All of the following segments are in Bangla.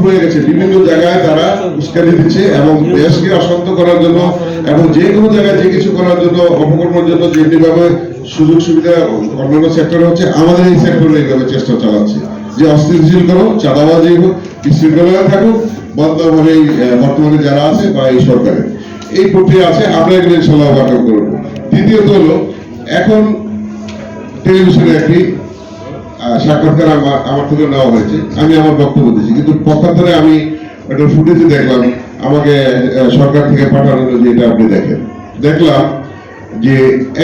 হয়ে গেছে, বিভিন্ন জায়গায় তারা উস্কানি দিচ্ছে এবং দেশকে অশান্ত করার জন্য এবং যে কোনো জায়গায় যে কিছু করার জন্য অপকর্মের জন্য যেভাবে সুযোগ সুবিধা অন্যান্য সেক্টরে হচ্ছে, আমাদের এই সেক্টরে এইভাবে চেষ্টা চালাচ্ছে যে অস্থিতিশীল করো, চাঁদাবাজি হোক, বিশৃঙ্খলা থাকুক, বর্তমানে যারা আছে বা এই সরকারের এই প্রক্রিয়া আছে, আমরা এগুলো ইনশাল্লাহ ওভারকাম করবো। দ্বিতীয়ত হলো, এখন টেলিভিশনে একটি সাক্ষাৎকার আমার থেকে নেওয়া হয়েছে, আমি আমার বক্তব্য দিয়েছি, কিন্তু পক্ষান্তরে আমি একটা ফুটেজে দেখলাম, আমাকে সরকার থেকে পাঠানো যে এটা আপনি দেখলাম যে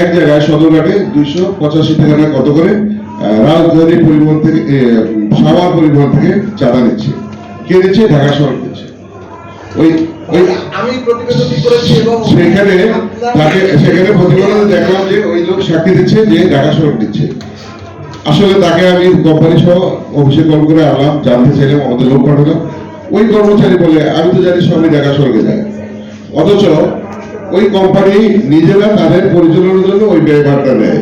এক জায়গায় সদরঘাটে 285 টাকা না কত করে রাজধানী পরিবহন থেকে সাভার পরিবহন থেকে চাঁদা নিচ্ছে। কে দিচ্ছে? ঢাকা শহর দিচ্ছে। আমি প্রতিবেদনটি করেছি এবং সেখানে প্রতিবেদনে দেখলাম যে ওই লোক সাক্ষী দিচ্ছে যে ঢাকা শহর দিচ্ছে। আসলে তাকে আমি কোম্পানি সহ অফিসে কল করে আনলাম, জানতে চাইলাম, আমাদের লোক পাঠালাম। ওই কর্মচারী বলে আমি তো জানি সবাই ঢাকা শহরে যায়, অথচ ওই কোম্পানি নিজেরা তাদের পরিচালনার জন্য ওই ব্যয়ভারটা নেয়,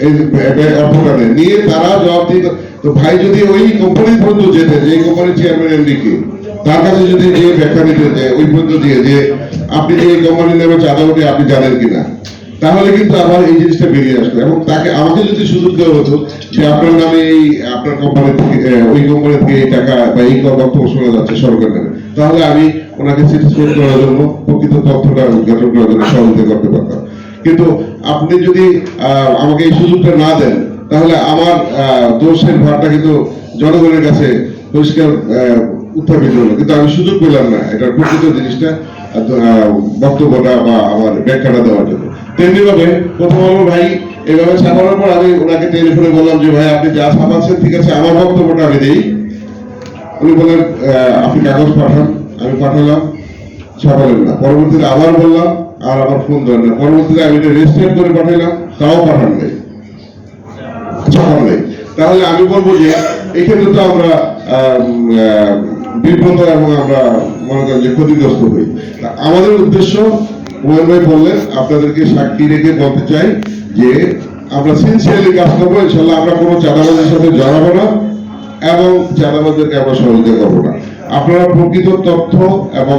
এই অর্থটা নেয়, নিয়ে তারা জবাব দিত। তো ভাই যদি ওই কোম্পানির পর্যন্ত যেতে, যে কোম্পানির চেয়ারম্যান এমডি কে, তার কাছে যদি যে ব্যাখ্যা নিতে ওই পর্যন্ত দিয়ে যে আপনি যে এই কোম্পানির নামে চাঁদা ওঠে আপনি জানেন কিনা, তাহলে কিন্তু আবার এই জিনিসটা বেরিয়ে আসতো। এবং তাকে আমাকে যদি সুযোগ দেওয়া হতো যে আপনার নামে এই আপনার কোম্পানি থেকে ওই কোম্পানি থেকে এই টাকা বা এই বক্তব্য শোনা যাচ্ছে সরকার নামে, তাহলে আমি ওনাকে স্যাটিসফাই করার জন্য প্রকৃত তথ্যটা উদ্ঘাটন করার জন্য সহযোগিতা করতে পারতাম। কিন্তু আপনি যদি আমাকে এই সুযোগটা না দেন, তাহলে আমার দোষের ভারটা কিন্তু জনগণের কাছে পরিষ্কার উত্থাপিত হলো, কিন্তু আমি সুযোগ পেলাম না এটার প্রকৃত জিনিসটা বক্তব্যটা বা আমার ব্যাখ্যাটা দেওয়ার জন্য। তেমনি ভাবে প্রথম আলো ভাই এইভাবে ছাপানোর পর আমি ওনাকে টেলিফোনে বললাম যে ভাই আপনি যা ছাপাচ্ছেন ঠিক আছে, আমার বক্তব্যটা আমি দিই। উনি বললেন আপনি কাগজ পাঠান। আমি পাঠালাম, ছাপালেন না। পরবর্তীতে আবার বললাম, আর আমার ফোন ধরেন না। পরবর্তীতে আমি এটা রেজিস্টার করে পাঠালাম, তাও পাঠান নাই, ছাপান নাই। তাহলে আমি বলবো যে এক্ষেত্রে তো আমরা বিব্রত এবং আমরা মনে করেন যে ক্ষতিগ্রস্ত হই। আমাদের উদ্দেশ্য, মোহন ভাই বললেন, আপনাদেরকে সাক্ষী রেখে বলতে চাই যে আমরা সিনসিয়ারলি কাজ করবো। ইনশাল্লাহ আমরা কোনো চাঁদাবাজের সাথে জড়াবো না এবং চাঁদাবাজদেরকে আমরা সহযোগিতা করবো না। আপনারা প্রকৃত তথ্য এবং